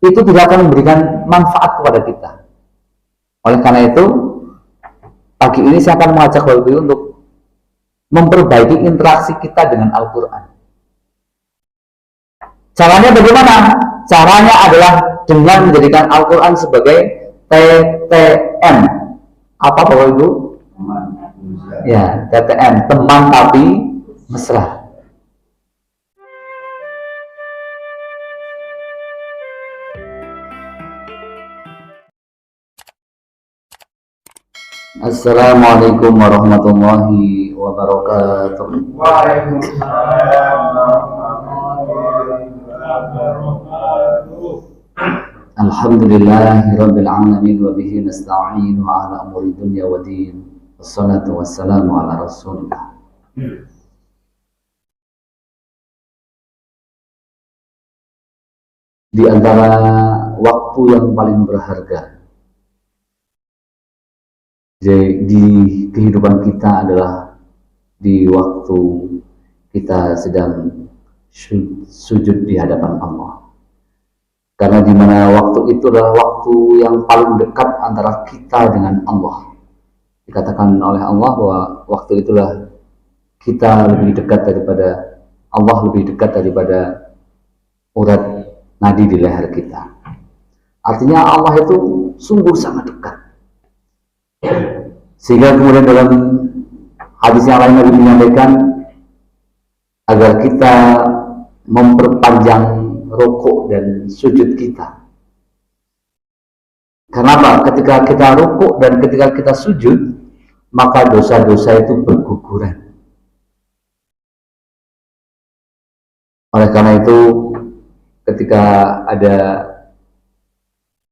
itu tidak akan memberikan manfaat kepada kita. Oleh karena itu, pagi ini saya akan mengajak Bapak Ibu untuk memperbaiki interaksi kita dengan Al-Quran. Caranya bagaimana? Caranya adalah dengan menjadikan Al-Quran sebagai TTM. Apa Bapak Ibu? Ya, TTM, teman tapi mesra. Assalamualaikum warahmatullahi wabarakatuh. Waalaikumsalam warahmatullahi wabarakatuh. Alhamdulillahirabbil alamin wa bihi nasta'inu ala umuri dunya wa din. Wassalatu wassalamu ala Rasulillah. Di antara waktu yang paling berharga di kehidupan kita adalah di waktu kita sedang sujud di hadapan Allah. Karena di mana waktu itu adalah waktu yang paling dekat antara kita dengan Allah. Dikatakan oleh Allah bahwa waktu itulah kita lebih dekat daripada Allah, lebih dekat daripada urat nadi di leher kita. Artinya Allah itu sungguh sangat dekat. Sehingga kemudian dalam hadis yang lain Nabi menyampaikan agar kita memperpanjang rukuk dan sujud kita. Kenapa? Ketika kita rukuk dan ketika kita sujud, maka dosa-dosa itu berguguran. Oleh karena itu, ketika ada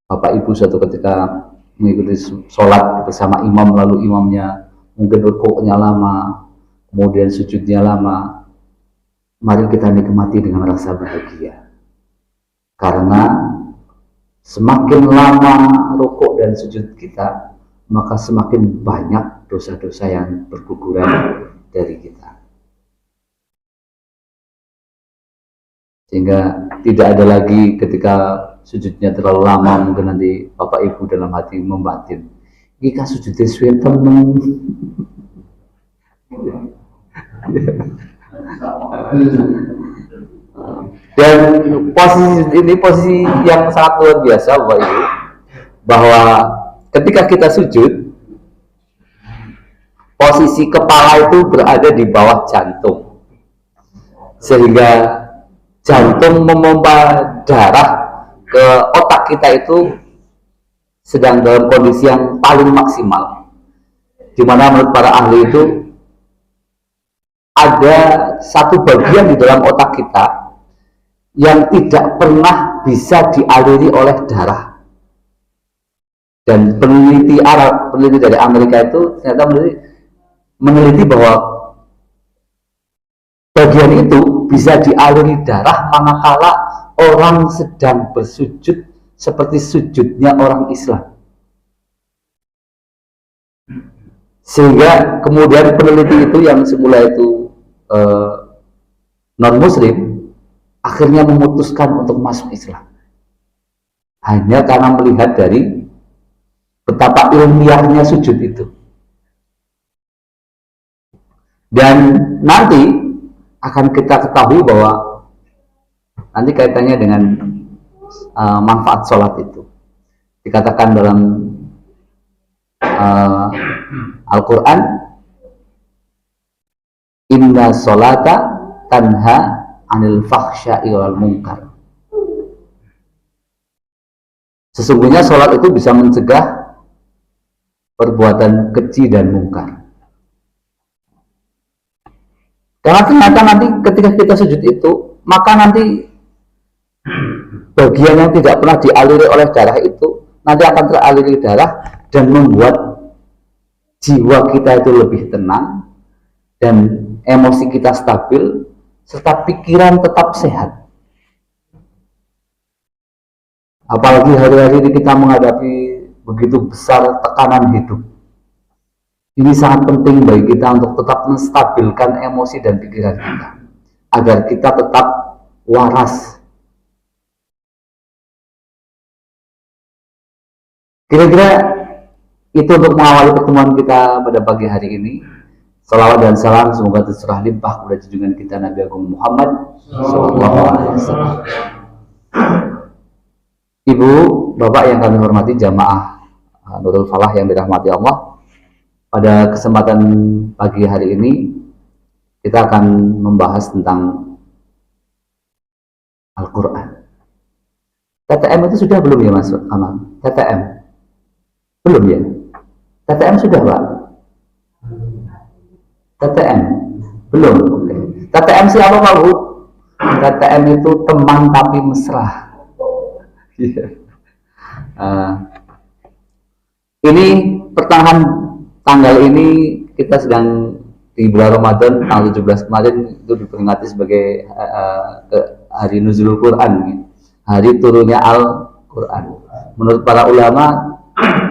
Bapak Ibu suatu ketika mengikuti sholat bersama imam, lalu imamnya mungkin rukuknya lama, kemudian sujudnya lama, mari kita nikmati dengan rasa bahagia. Karena semakin lama rukuk dan sujud kita, maka semakin banyak dosa-dosa yang berguguran dari kita. Sehingga tidak ada lagi ketika sujudnya terlalu lama, mungkin nanti Bapak Ibu dalam hati membatin, jika sujudnya suwe temen. Dan posisi ini posisi yang sangat luar biasa Bapak Ibu, bahwa ketika kita sujud, posisi kepala itu berada di bawah jantung, sehingga jantung memompa darah ke otak kita itu sedang dalam kondisi yang paling maksimal, di mana menurut para ahli itu ada satu bagian di dalam otak kita yang tidak pernah bisa dialiri oleh darah. Dan peneliti dari Amerika itu ternyata meneliti bahwa bagian itu bisa dialiri darah manakala orang sedang bersujud seperti sujudnya orang Islam. Sehingga kemudian peneliti itu yang semula itu non-muslim akhirnya memutuskan untuk masuk Islam. Hanya karena melihat dari betapa ilmiahnya sujud itu. Dan nanti akan kita ketahui bahwa nanti kaitannya dengan manfaat sholat itu. Dikatakan dalam Al-Quran, inna sholata tanha anil fakhsya'i wal munkar. Sesungguhnya sholat itu bisa mencegah perbuatan keji dan mungkar. Karena ternyata nanti ketika kita sujud itu, maka nanti bagian yang tidak pernah dialiri oleh darah itu nanti akan teraliri darah dan membuat jiwa kita itu lebih tenang dan emosi kita stabil serta pikiran tetap sehat. Apalagi hari-hari ini kita menghadapi begitu besar tekanan hidup. Ini sangat penting bagi kita untuk tetap menstabilkan emosi dan pikiran kita agar kita tetap waras Kira-kira itu untuk mengawali pertemuan kita pada pagi hari ini. Salawat dan salam semoga tercurah limpah kepada junjungan kita Nabi Agung Muhammad Sallallahu Alaihi Wasallam. Ibu, Bapak yang kami hormati, jamaah Nurul Falah yang dirahmati Allah. Pada kesempatan pagi hari ini kita akan membahas tentang Al-Quran. TTM itu sudah belum ya Mas Aman? TTM? Belum ya? TTM sudah Pak? TTM? Belum? Oke. TTM siapa Pak Bu? TTM itu teman tapi mesra. Ini pertengahan tanggal ini kita sedang di bulan Ramadan, tanggal 17 kemarin itu diperingati sebagai hari Nuzulul Quran, hari turunnya Al-Quran. Menurut para ulama,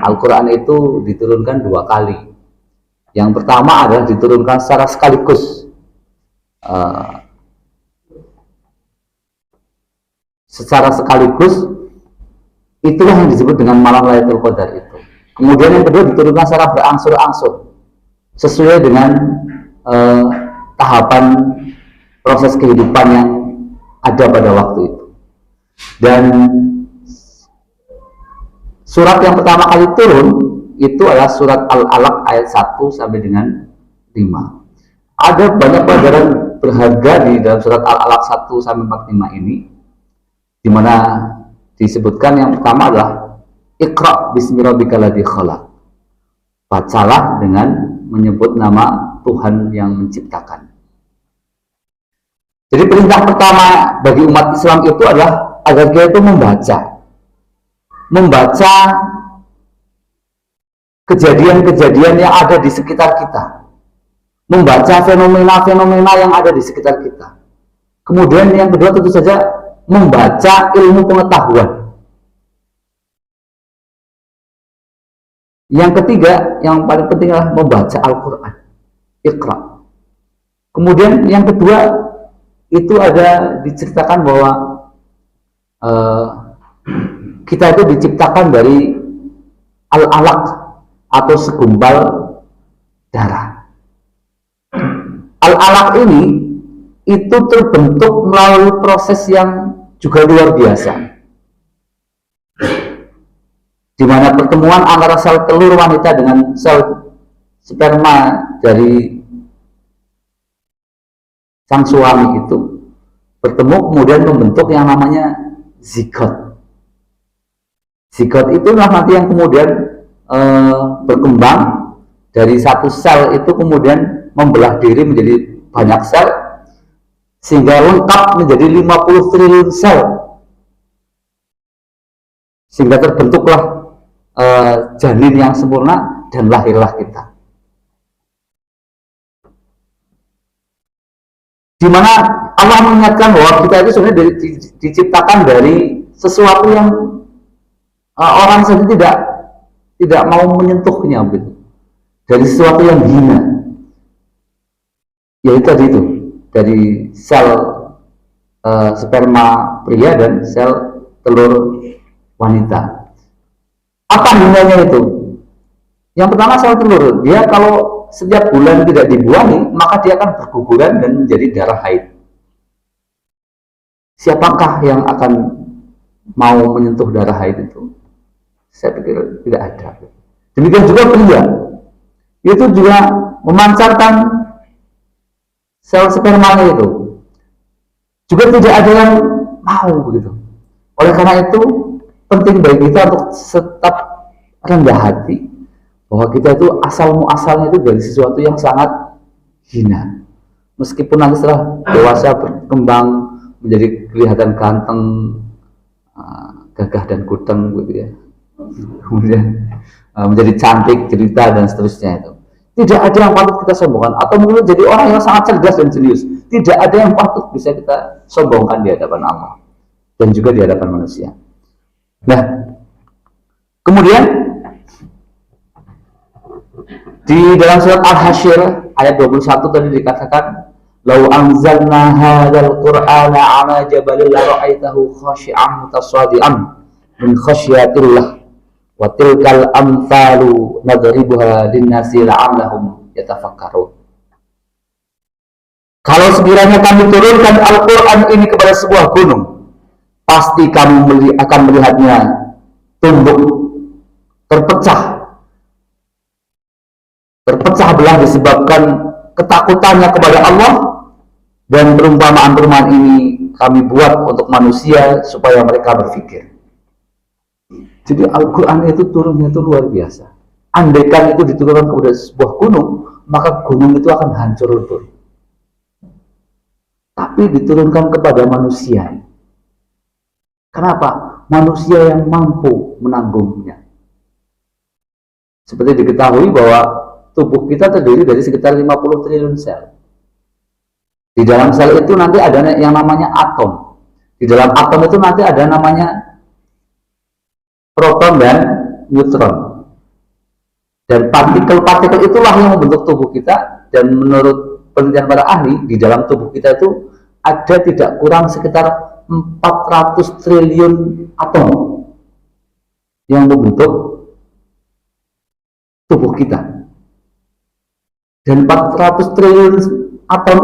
Al-Quran itu diturunkan 2 kali. Yang pertama adalah diturunkan secara sekaligus, itulah yang disebut dengan malam Lailatul Qadar itu. Kemudian yang kedua diturunkan secara berangsur-angsur sesuai dengan tahapan proses kehidupan yang ada pada waktu itu. Dan surat yang pertama kali turun itu adalah surat Al-Alaq ayat 1 sampai dengan 5. Ada banyak pelajaran berharga di dalam surat Al-Alaq 1 sampai 45 ini, di mana disebutkan yang pertama adalah Iqra bismi rabbikal ladzi khalaq. Bacalah dengan menyebut nama Tuhan yang menciptakan. Jadi perintah pertama bagi umat Islam itu adalah agar kita itu membaca kejadian-kejadian yang ada di sekitar kita, membaca fenomena-fenomena yang ada di sekitar kita. Kemudian yang kedua tentu saja membaca ilmu pengetahuan. Yang ketiga, yang paling penting adalah membaca Al-Quran, Iqra. Kemudian yang kedua itu ada diceritakan bahwa kita itu diciptakan dari Al-Alaq atau segumpal darah. Al-Alaq ini itu terbentuk melalui proses yang juga luar biasa, di mana pertemuan antara sel telur wanita dengan sel sperma dari sang suami itu bertemu kemudian membentuk yang namanya zigot. Zigot itulah nanti yang kemudian berkembang dari satu sel itu kemudian membelah diri menjadi banyak sel sehingga lengkap menjadi 50 triliun sel, sehingga terbentuklah janin yang sempurna dan lahirlah kita. Di mana Allah mengingatkan bahwa kita itu sebenarnya diciptakan dari sesuatu yang orang saja tidak mau menyentuhnya, begitu. Dari sesuatu yang hina, yaitu tadi itu dari sel sperma pria dan sel telur wanita. Apa hinanya itu? Yang pertama sel telur, dia kalau setiap bulan tidak dibuahi, maka dia akan berguguran dan menjadi darah haid. Siapakah yang akan mau menyentuh darah haid itu? Saya pikir tidak ada. Demikian juga pria, itu juga memancarkan sel spermanya itu. Juga tidak ada yang mau begitu. Oleh karena itu penting bagi kita untuk tetap rendah hati bahwa kita itu asal muasalnya itu dari sesuatu yang sangat hina. Meskipun nanti setelah dewasa berkembang menjadi kelihatan ganteng, gagah dan gudeng gitu ya. Kemudian menjadi cantik, cerita dan seterusnya itu. Tidak ada yang patut kita sombongkan atau mungkin jadi orang yang sangat cerdas dan jenius. Tidak ada yang patut bisa kita sombongkan di hadapan Allah dan juga di hadapan manusia. Nah, kemudian di dalam surat Al-Hasyr ayat 21 tadi dikatakan, "Lau anzalna hadzal Qur'ana 'ala jabalin la ra'aitahu khashi'an mutasaddian min khasyatillah Wa tilkal amsalu nadribuha linnasi la'allahum yatafakkarun. Kalau sekiranya kami turunkan Al-Quran ini kepada sebuah gunung, pasti kamu akan melihatnya tunduk, terpecah belah disebabkan ketakutannya kepada Allah. Dan perumpamaan-perumpamaan ini kami buat untuk manusia supaya mereka berpikir. Jadi Al-Quran itu turunnya itu luar biasa. Andaikan itu diturunkan kepada sebuah gunung, maka gunung itu akan hancur lebur. Tapi diturunkan kepada manusia. Kenapa? Manusia yang mampu menanggungnya. Seperti diketahui bahwa tubuh kita terdiri dari sekitar 50 triliun sel. Di dalam sel itu nanti ada yang namanya atom. Di dalam atom itu nanti ada namanya proton dan neutron. Dan partikel-partikel itulah yang membentuk tubuh kita. Dan menurut penelitian para ahli, di dalam tubuh kita itu ada tidak kurang sekitar 400 triliun atom yang membentuk tubuh kita. Dan 400 triliun atom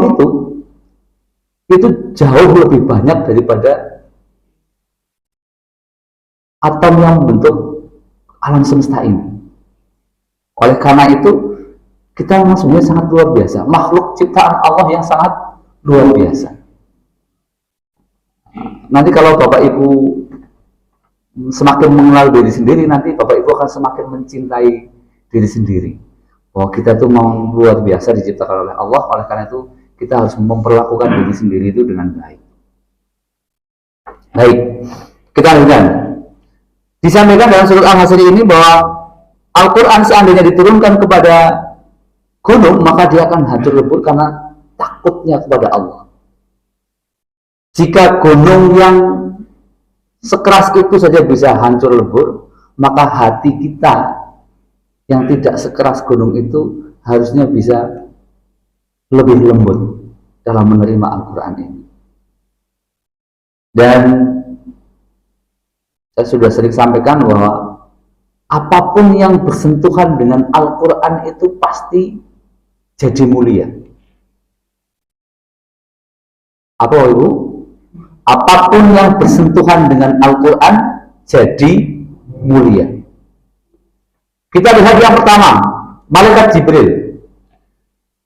itu jauh lebih banyak daripada atom yang membentuk alam semesta ini. Oleh karena itu, kita memang sebenarnya sangat luar biasa, makhluk ciptaan Allah yang sangat luar biasa. Nanti kalau Bapak Ibu semakin mengenal diri sendiri, nanti Bapak Ibu akan semakin mencintai diri sendiri. Bahwa kita tuh mau luar biasa diciptakan oleh Allah. Oleh karena itu kita harus memperlakukan diri sendiri itu dengan baik. Baik, kita lanjutkan. Disampaikan dalam surat Al-Hasyr ini bahwa Al-Quran seandainya diturunkan kepada gunung, maka dia akan hancur lebur karena takutnya kepada Allah. Jika gunung yang sekeras itu saja bisa hancur lebur, maka hati kita yang tidak sekeras gunung itu harusnya bisa lebih lembut dalam menerima Al-Quran ini. Dan saya sudah sering sampaikan bahwa apapun yang bersentuhan dengan Al-Quran itu pasti jadi mulia. Apa Ibu? Apapun yang bersentuhan dengan Al-Quran jadi mulia. Kita lihat yang pertama, Malaikat Jibril.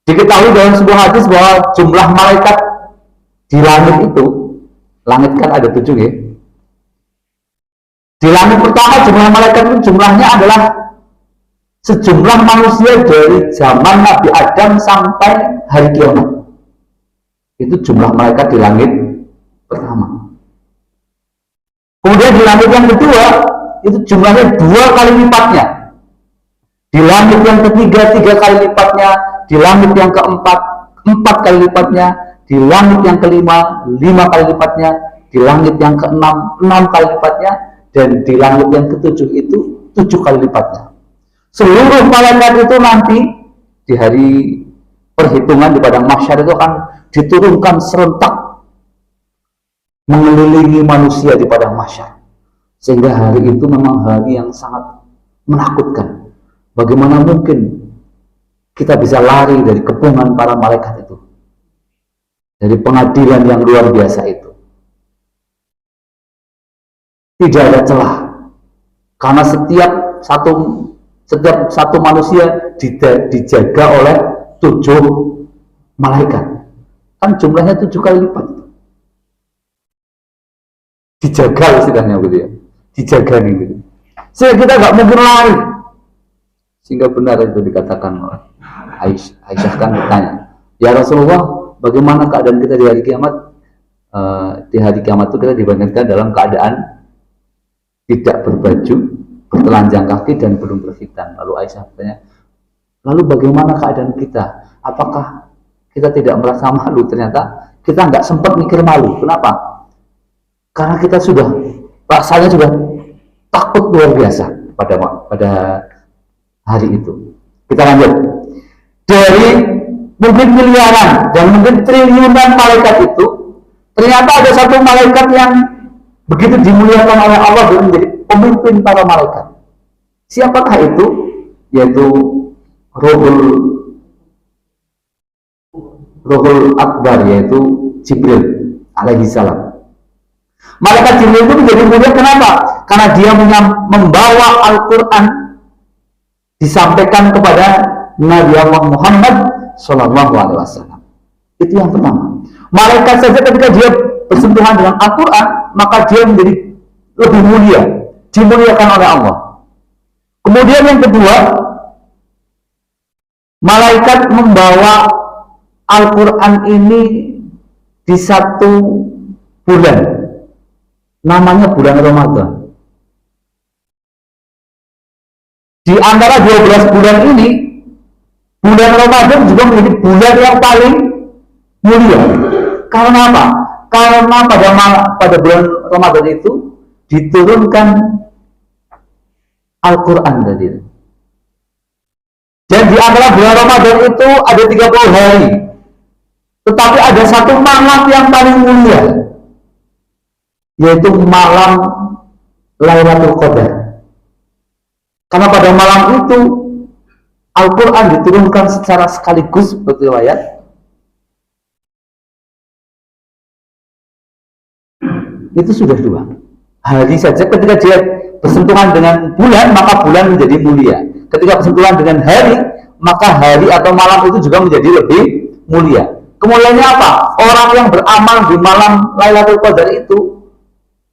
Diketahui dalam sebuah hadis bahwa jumlah malaikat di langit itu, langit kan ada 7 ya. Di langit pertama jumlah malaikat itu jumlahnya adalah sejumlah manusia dari zaman Nabi Adam sampai hari kiamat. Itu jumlah malaikat di langit pertama. Kemudian di langit yang kedua itu jumlahnya 2 kali lipatnya. Di langit yang ketiga 3 kali lipatnya. Di langit yang keempat 4 kali lipatnya. Di langit yang kelima 5 kali lipatnya. Di langit yang keenam 6 kali lipatnya. Dan di langit yang ketujuh itu 7 kali lipatnya. Seluruh malaikat itu nanti di hari perhitungan di padang mahsyar itu akan diturunkan serentak mengelilingi manusia di padang mahsyar. Sehingga hari itu memang hari yang sangat menakutkan. Bagaimana mungkin kita bisa lari dari kepungan para malaikat itu, dari pengadilan yang luar biasa itu? Tidak ada celah, karena setiap satu manusia dijaga oleh 7 malaikat. Kan jumlahnya 7 kali lipat. Dijaga istilahnya gitu ya, dijaga gitu. Sehingga kita nggak mungkin lari. Sehingga benar itu dikatakan oleh Aisyah kan bertanya, ya Rasulullah, bagaimana keadaan kita di hari kiamat? Di hari kiamat itu kita dibangkitkan dalam keadaan tidak berbaju, bertelanjang kaki dan belum berkhitan. Lalu Aisyah bertanya, lalu bagaimana keadaan kita? Apakah kita tidak merasa malu? Ternyata kita nggak sempat mikir malu. Kenapa? Karena kita rasanya sudah takut luar biasa pada hari itu. Kita lanjut. Dari mungkin miliaran dan mungkin triliunan malaikat itu, ternyata ada satu malaikat yang begitu dimuliakan oleh Allah dan menjadi pemimpin para malaikat. Siapakah itu? Yaitu Ruhul Akbar, yaitu Jibril alaihi salam. Malaikat Jibril itu menjadi mulia kenapa? Karena dia membawa Al-Quran disampaikan kepada Nabi Allah Muhammad Sallallahu Alaihi Wasallam. Itu yang pertama. Malaikat saja ketika dia bersentuhan dengan Al-Quran, maka dia menjadi lebih mulia, dimuliakan oleh Allah. Kemudian yang kedua, malaikat membawa Al-Quran ini di satu bulan, namanya bulan Ramadan. Di antara 12 bulan ini, bulan Ramadan juga menjadi bulan yang paling mulia. Karena apa? Karena pada bulan Ramadan itu diturunkan Al-Quran tadi. Dan di antara bulan Ramadan itu ada 30 hari. Tetapi ada satu malam yang paling mulia, yaitu malam Lailatul Qadar. Karena pada malam itu Al-Quran diturunkan secara sekaligus, berriwayat. Itu sudah dua hari saja. Ketika dia bersentuhan dengan bulan, maka bulan menjadi mulia. Ketika bersentuhan dengan hari, maka hari atau malam itu juga menjadi lebih mulia. Kemuliaannya apa? Orang yang beramal di malam Lailatul Qadar itu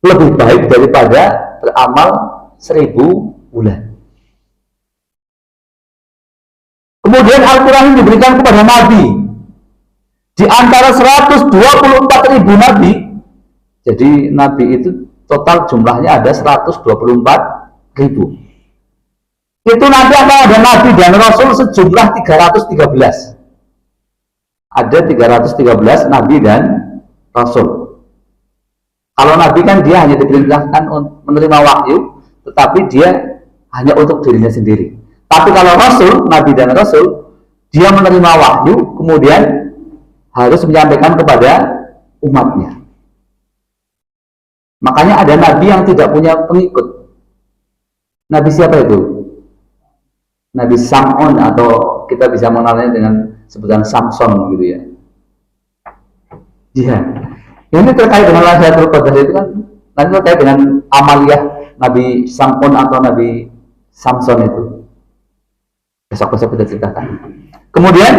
lebih baik daripada beramal 1000 bulan. Kemudian Al-Quran diberikan kepada Nabi. Di antara 124.000 Nabi, jadi Nabi itu total jumlahnya ada 124.000. Itu nanti akan ada Nabi dan Rasul sejumlah 313. Ada 313 Nabi dan Rasul. Kalau Nabi kan dia hanya diperintahkan untuk menerima wahyu, tetapi dia hanya untuk dirinya sendiri. Tapi kalau Rasul, Nabi dan Rasul, dia menerima wahyu, kemudian harus menyampaikan kepada umatnya. Makanya ada Nabi yang tidak punya pengikut. Nabi siapa itu? Nabi Sam'un, atau kita bisa mengenalnya dengan sebutan Samson gitu ya. Iya. Ini terkait dengan Lailatul Qadar itu kan nanti terkait dengan amaliyah Nabi Sam'un atau Nabi Samson itu. Besok-besok kita ceritakan. Kemudian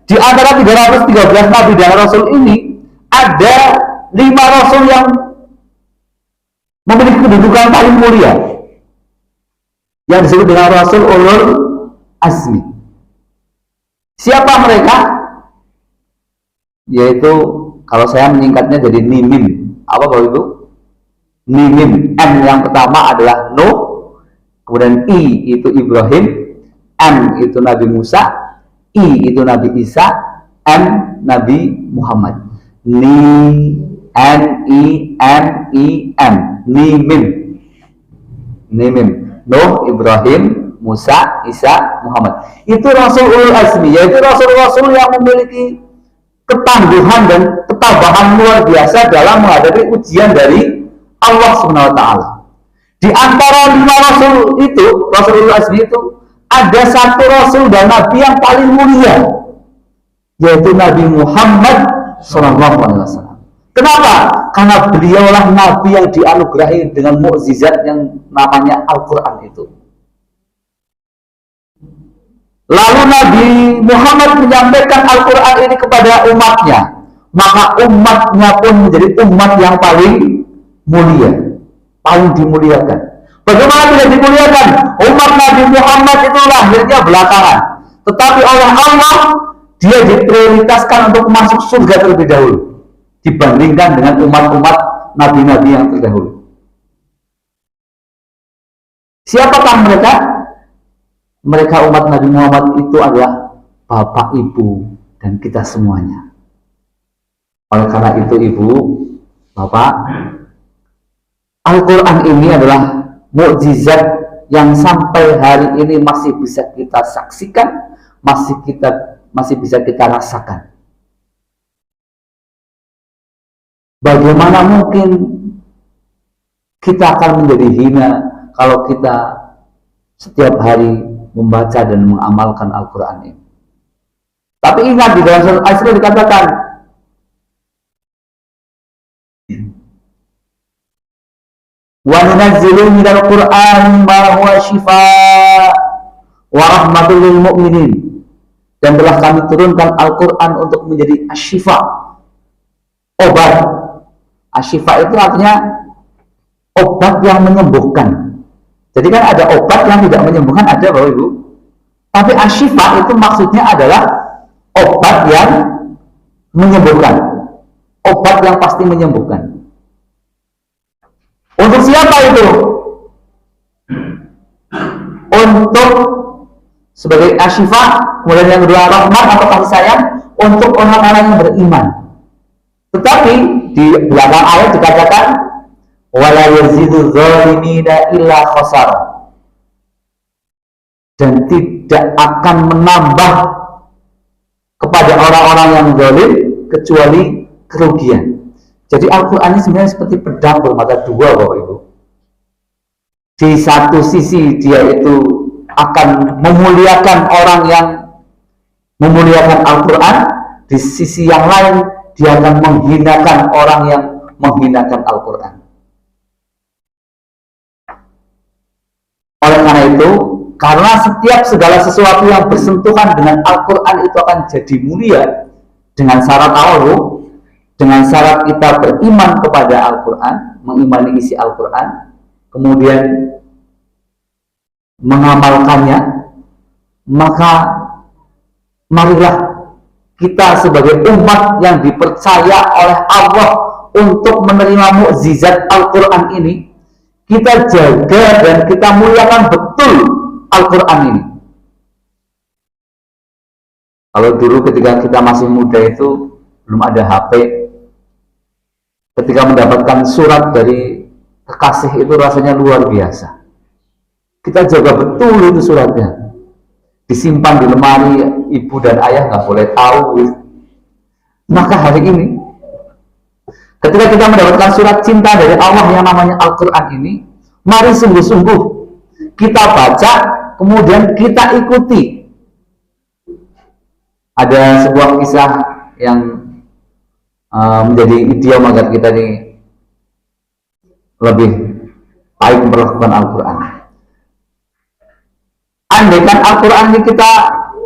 di antara 313 Nabi dan Rasul ini ada 5 Rasul yang memiliki kedudukan paling mulia, yang disebut dengan Rasul Ulul Azmi. Siapa mereka? Yaitu kalau saya menyingkatnya jadi NIMIM. Apa Bapak Ibu? NIMIM. M yang pertama adalah Nuh, kemudian I itu Ibrahim, M itu Nabi Musa, I itu Nabi Isa, M Nabi Muhammad. N-I-M-I-M, NIMIM. NIMIM. Nuh, Ibrahim, Musa, Isa, Muhammad. Itu Rasul Ulul Azmi, yaitu Rasul-Rasul yang memiliki ketangguhan dan ketabahan luar biasa dalam menghadapi ujian dari Allah Subhanahu wa Ta'ala. Di antara 5 Rasul itu, Rasul Ulul Azmi itu, ada satu Rasul dan Nabi yang paling mulia, yaitu Nabi Muhammad SAW. Kenapa? Karena beliaulah Nabi yang dianugerahi dengan mukjizat yang namanya Al-Quran itu. Lalu Nabi Muhammad menyampaikan Al-Quran ini kepada umatnya, maka umatnya pun menjadi umat yang paling mulia, paling dimuliakan. Bagaimana tidak dimuliakan? Umat Nabi Muhammad itu lahirnya belakangan, tetapi oleh Allah dia diprioritaskan untuk masuk surga terlebih dahulu dibandingkan dengan umat-umat nabi-nabi yang terdahulu. Siapakah mereka? Mereka umat Nabi Muhammad itu adalah bapak, ibu, dan kita semuanya. Oleh karena itu ibu, bapak, Al-Quran ini adalah mukjizat yang sampai hari ini masih bisa kita saksikan, masih bisa kita rasakan. Bagaimana mungkin kita akan menjadi hina kalau kita setiap hari membaca dan mengamalkan Al-Quran ini. Tapi ingat, di dalam surat Al-Isra dikatakan, wa nunazzilu minal Qur'an ma huwa shifaa wa rahmatul lil mu'minin, dan telah kami turunkan Al-Quran untuk menjadi asyifa, obat. Asyifa itu artinya obat yang menyembuhkan. Jadi kan ada obat yang tidak menyembuhkan, ada Bapak Ibu. Tapi asyifa itu maksudnya adalah obat yang menyembuhkan, obat yang pasti menyembuhkan. Untuk siapa itu? Untuk sebagai asyifa, kemudian yang kedua rahmat atau kasih sayang untuk orang-orang yang beriman. Tetapi di belakang ayat dikatakan wala yazidu zalimina illa khasar, dan tidak akan menambah kepada orang-orang yang zalim kecuali kerugian. Jadi Al-Quran ini sebenarnya seperti pedang bermata dua, Bapak Ibu. Di satu sisi dia itu akan memuliakan orang yang memuliakan Al-Quran, di sisi yang lain dia akan menghinakan orang yang menghinakan Al-Quran. Oleh karena itu, karena setiap segala sesuatu yang bersentuhan dengan Al-Quran itu akan jadi mulia dengan syarat awal, dengan syarat kita beriman kepada Al-Quran, mengimani isi Al-Quran, kemudian mengamalkannya, maka marilah kita sebagai umat yang dipercaya oleh Allah untuk menerima mukjizat Al-Quran ini, kita jaga dan kita muliakan betul Al-Quran ini. Kalau dulu ketika kita masih muda itu belum ada HP, ketika mendapatkan surat dari kekasih itu rasanya luar biasa. Kita jaga betul itu suratnya, disimpan di lemari, ibu dan ayah nggak boleh tahu. Maka hari ini ketika kita mendapatkan surat cinta dari Allah yang namanya Al-Quran ini, mari sungguh-sungguh kita baca, kemudian kita ikuti. Ada sebuah kisah yang menjadi idiom agar kita ini lebih baik memperlakukan Al-Quran. Andaikan Al-Quran ini kita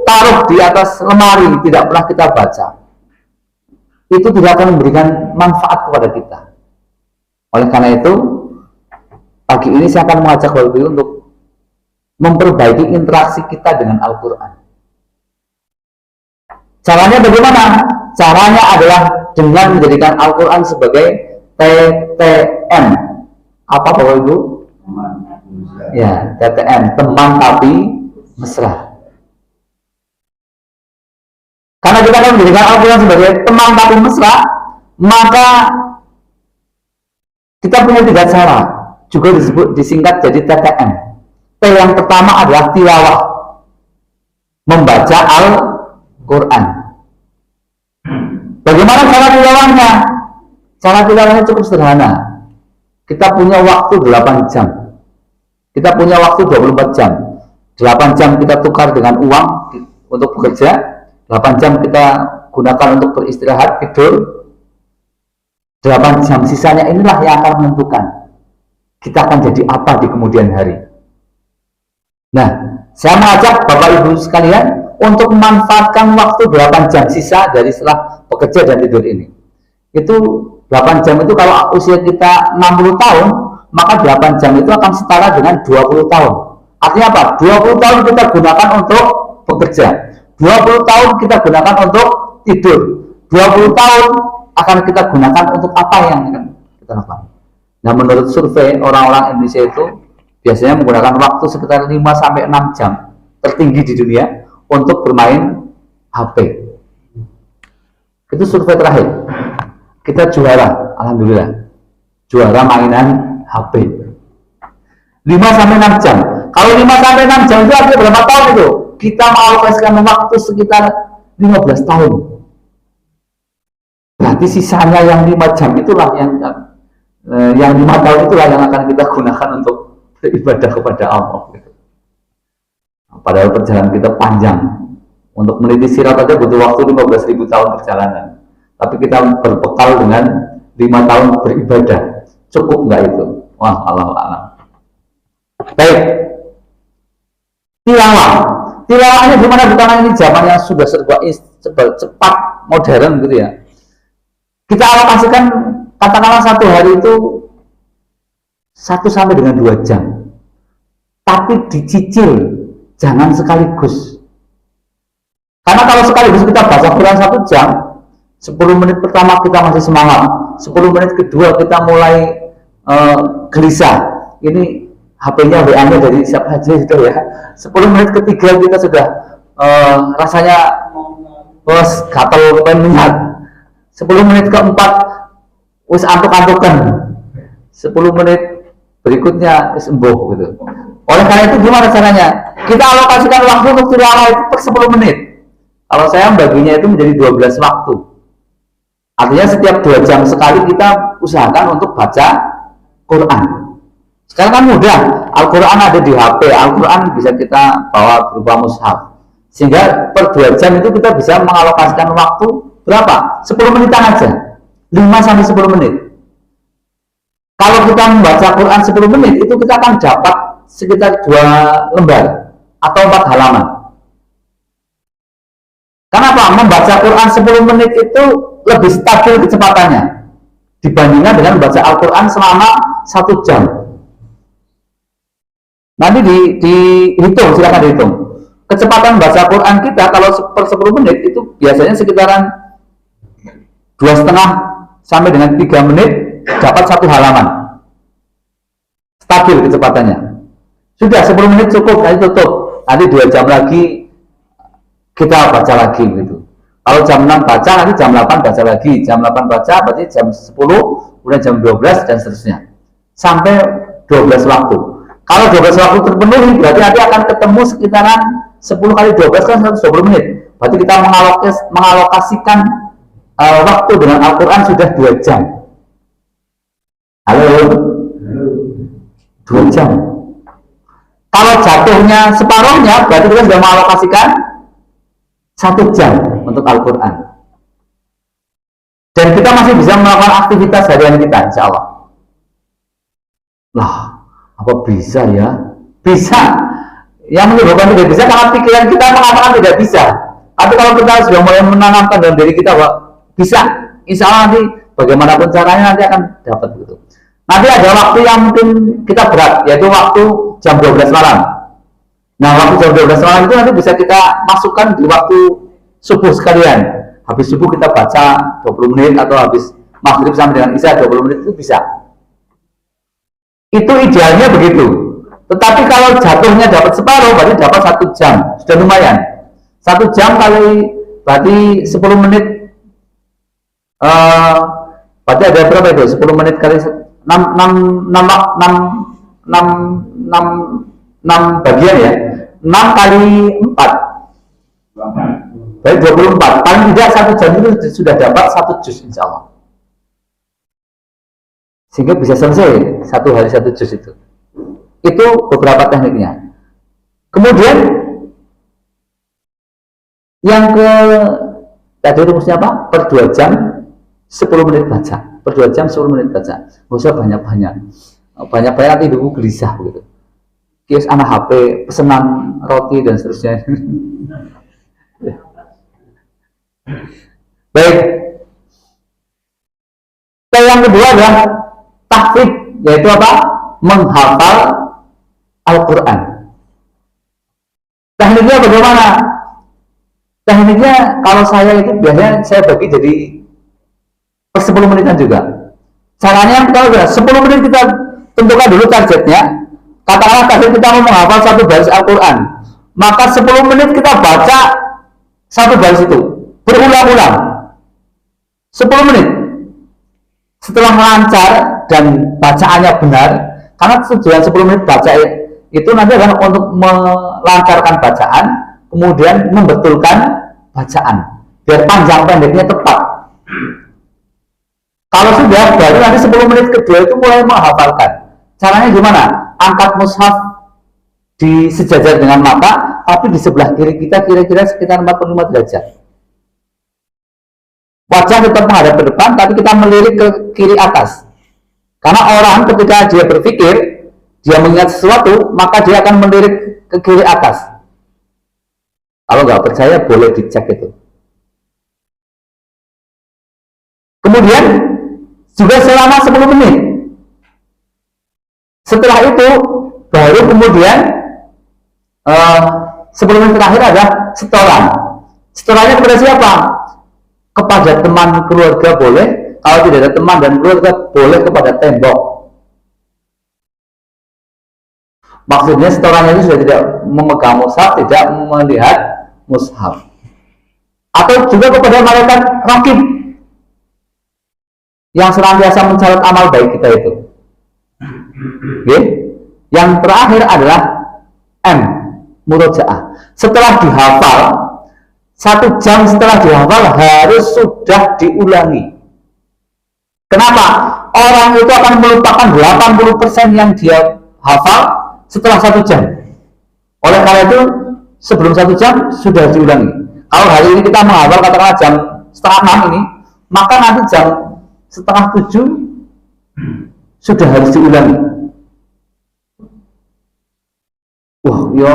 taruh di atas lemari, tidak pernah kita baca, itu tidak akan memberikan manfaat kepada kita. Oleh karena itu, pagi ini saya akan mengajak Bapak Ibu untuk memperbaiki interaksi kita dengan Al-Quran. Caranya bagaimana? Caranya adalah dengan menjadikan Al-Quran sebagai TTM. Apa Bapak Ibu? Ya, TTM, teman tapi mesra. Karena kita akan menjadikan Al-Quran sebagai teman tapi mesra, maka kita punya 3 cara, juga disingkat jadi TTM. T yang pertama adalah tilawah, membaca Al-Quran. Bagaimana cara tilawahnya? Cara tilawahnya cukup sederhana. Kita punya waktu 8 jam. Kita punya waktu 24 jam. 8 jam kita tukar dengan uang untuk bekerja, 8 jam kita gunakan untuk beristirahat, tidur. 8 jam sisanya inilah yang akan menentukan kita akan jadi apa di kemudian hari. Nah, saya mengajak Bapak Ibu sekalian untuk memanfaatkan waktu 8 jam sisa dari setelah bekerja dan tidur ini. Itu 8 jam itu kalau usia kita 60 tahun, maka 8 jam itu akan setara dengan 20 tahun. Artinya apa? 20 tahun kita gunakan untuk bekerja, 20 tahun kita gunakan untuk tidur, 20 tahun akan kita gunakan untuk apa yang akan kita lakukan. Nah, menurut survei orang-orang Indonesia itu biasanya menggunakan waktu sekitar 5-6 jam tertinggi di dunia untuk bermain HP. Itu survei terakhir. Kita juara, alhamdulillah. Juara mainan HP. 5-6 jam. Kalau 5-6 jam itu artinya berapa tahun itu? Kita mengalokasikan waktu sekitar 15 tahun. Berarti sisanya yang 5 jam itulah yang 5 tahun itulah yang akan kita gunakan untuk beribadah kepada Allah. Padahal perjalanan kita panjang. Untuk meniti sirat aja butuh waktu 15.000 tahun perjalanan. Tapi kita berbekal dengan 5 tahun beribadah. Cukup nggak itu? Wah, Allahu a'lam. Baik. Tilawah. Tilawahnya gimana? Di tangan ini zaman yang sudah serba cepat, modern gitu ya. Kita alokasikan katakanlah satu hari itu 1 sampai dengan 2 jam. Tapi dicicil, jangan sekaligus. Karena kalau sekaligus kita baca Quran 1 jam, 10 menit pertama kita masih semangat, 10 menit kedua kita mulai gelisah. Ini HP-nya, WA-nya dari siapa aja itu ya. 10 menit ketiga kita sudah rasanya bos gatel pengen minyak. 10 menit keempat wis antuk-antukan. 10 menit berikutnya wis embuh gitu. Oleh karena itu gimana caranya? Kita alokasikan waktu untuk tilawah itu per 10 menit. Kalau saya baginya itu menjadi 12 waktu. Artinya setiap 2 jam sekali kita usahakan untuk baca Quran. Sekarang kan mudah, Al-Quran ada di HP, Al-Quran bisa kita bawa berupa mushaf. Sehingga per 2 jam itu kita bisa mengalokasikan waktu berapa? 10 menitan aja, 5 sampai 10 menit. Kalau kita membaca Quran 10 menit, itu kita akan dapat sekitar 2 lembar atau 4 halaman. Kenapa? Membaca Quran 10 menit itu lebih stabil kecepatannya dibandingkan dengan membaca Al-Quran selama 1 jam. Nanti dihitung, silakan dihitung. Kecepatan baca Quran kita kalau per 10 menit itu biasanya sekitaran 2,5 sampai dengan 3 menit dapat 1 halaman. Stabil kecepatannya. Sudah 10 menit cukup, nanti tutup. Nanti 2 jam lagi kita baca lagi gitu. Kalau jam 6 baca, nanti jam 8 baca lagi. Jam 8 baca, berarti jam 10, kemudian jam 12 dan seterusnya. Sampai 12 waktu. Kalau 12 waktu terpenuhi, berarti nanti akan ketemu sekitaran 10 kali 12 kan 120 menit. Berarti kita mengalokasikan waktu dengan Al-Quran sudah 2 jam. Halo? 2 jam. Kalau jatuhnya separuhnya, berarti kita sudah mengalokasikan 1 jam untuk Al-Quran. Dan kita masih bisa melakukan aktivitas harian kita, insya Allah. Lah, apa bisa ya? Bisa. Yang menyebabkan tidak bisa karena pikiran kita mengatakan tidak bisa. Tapi kalau kita sudah mulai menanamkan dalam diri kita bahwa bisa, insya Allah nanti bagaimanapun caranya nanti akan dapat gitu. Nanti ada waktu yang mungkin kita berat, yaitu waktu jam 12 malam. Nah, waktu jam 12 malam itu nanti bisa kita masukkan di waktu subuh sekalian. Habis subuh kita baca 20 menit atau habis maghrib sampai dengan isya 20 menit itu bisa. Itu idealnya begitu. Tetapi kalau jatuhnya dapat separuh, berarti dapat 1 jam. Sudah lumayan. 1 jam kali berarti 10 menit. Berarti ada berapa itu? 10 menit kali 6 bagian ya. 6 kali 4. Baik 24. Paling tidak 1 jam itu sudah dapat 1 juz insya Allah. Sehingga bisa selesai 1 hari 1 juz itu. Itu beberapa tekniknya. Kemudian yang tadi rumusnya apa? Per 2 jam 10 menit baca. Per 2 jam 10 menit baca. Nggak usah banyak-banyak. Banyak-banyak nanti ibu gelisah begitu. Kios anak HP, pesanan roti dan seterusnya. Baik. Yang kedua adalah tahfidz, yaitu apa? Menghafal Al-Quran. Tekniknya bagaimana? Tekniknya kalau saya itu biasanya saya bagi jadi per 10 menitan juga. Caranya kita udah 10 menit kita tentukan dulu targetnya. Katakanlah target kita mau menghafal 1 baris Al-Quran. Maka 10 menit kita baca 1 baris itu berulang-ulang. 10 menit. Setelah lancar dan bacaannya benar, karena tujuan 10 menit baca itu nanti adalah untuk melancarkan bacaan, kemudian membetulkan bacaan, biar panjang pendeknya tepat. Kalau sudah, baru nanti 10 menit kedua itu mulai menghafalkan. Caranya gimana? Angkat mushaf di sejajar dengan mata, tapi di sebelah kiri kita kira-kira sekitar 45 derajat. Wajah tetap menghadap ke depan, tapi kita melirik ke kiri atas. Karena orang ketika dia berpikir, dia mengingat sesuatu, maka dia akan melirik ke kiri atas. Kalau nggak percaya, boleh dicek itu. Kemudian, juga selama 10 menit. Setelah itu, baru kemudian 10 menit terakhir ada setoran. Setorannya kepada siapa? Kepada teman keluarga boleh, kalau tidak ada teman dan keluarga boleh kepada tembok. Maksudnya setorannya itu sudah tidak memegang mushaf, tidak melihat mushaf. Atau juga kepada malaikat raqib yang senantiasa mencatat amal baik kita itu. Okay? Yang terakhir adalah M, murojaah. Setelah dihafal, 1 jam setelah dihafal harus sudah diulangi. Kenapa? Orang itu akan melupakan 80% yang dia hafal setelah 1 jam. Oleh karena itu, sebelum 1 jam sudah diulangi. Kalau hari ini kita menghafal katakanlah jam setengah 6 ini, maka nanti jam setengah 7 sudah harus diulangi. Wah, yo,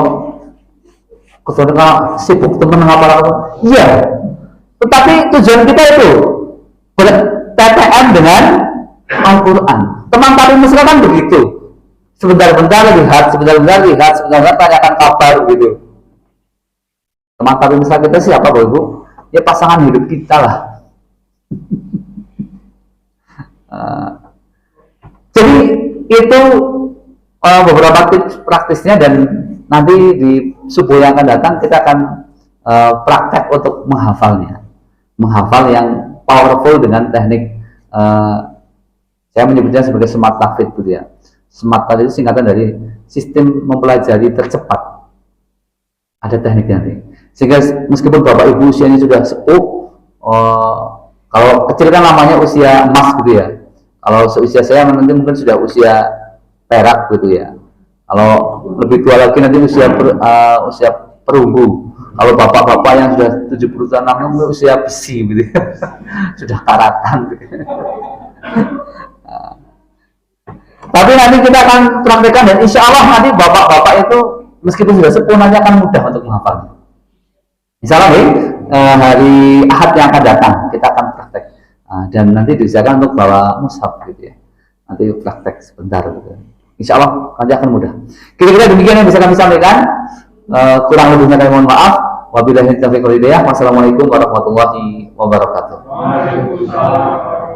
ketika sibuk teman ngapal apa? Iya. Tetapi tujuan kita itu TTM dengan Al-Quran. Teman tapi mesra kan begitu. Sebentar-bentar lihat, sebentar-bentar lihat, sebentar-bentar tanyakan kabar gitu. Teman tapi mesra kita siapa, Bapak Ibu? Ya pasangan hidup kita lah. Jadi itu beberapa tips praktisnya, dan nanti di subuh yang akan datang kita akan praktek untuk menghafalnya, menghafal yang powerful dengan teknik saya menyebutnya sebagai smart tahfidz gitu ya. Smart tadi itu singkatan dari sistem mempelajari tercepat. Ada tekniknya nih, sehingga meskipun bapak ibu usianya sudah sepuh, kalau kecil kan namanya usia emas gitu ya. Kalau seusia saya nanti mungkin sudah usia perak gitu ya. Kalau lebih tua lagi nanti usia perunggu. Kalau bapak-bapak yang sudah 70 tahun namanya usia besi gitu ya. Sudah karatan gitu. Tapi nanti kita akan praktekkan, dan insya Allah nanti bapak-bapak itu meskipun sudah sepuh nanti akan mudah untuk menghafalnya. Insya Allah hari Ahad yang akan datang kita akan praktek. Dan nanti diusahakan untuk bawa mushaf gitu ya. Nanti praktek sebentar gitu. Insya Allah nanti akan mudah. Kira-kira demikian yang bisa kami sampaikan. Kurang lebihnya kami mohon maaf. Wabillahi taufiq wal hidayah. Wassalamualaikum warahmatullahi wabarakatuh. Waalaikumsalam.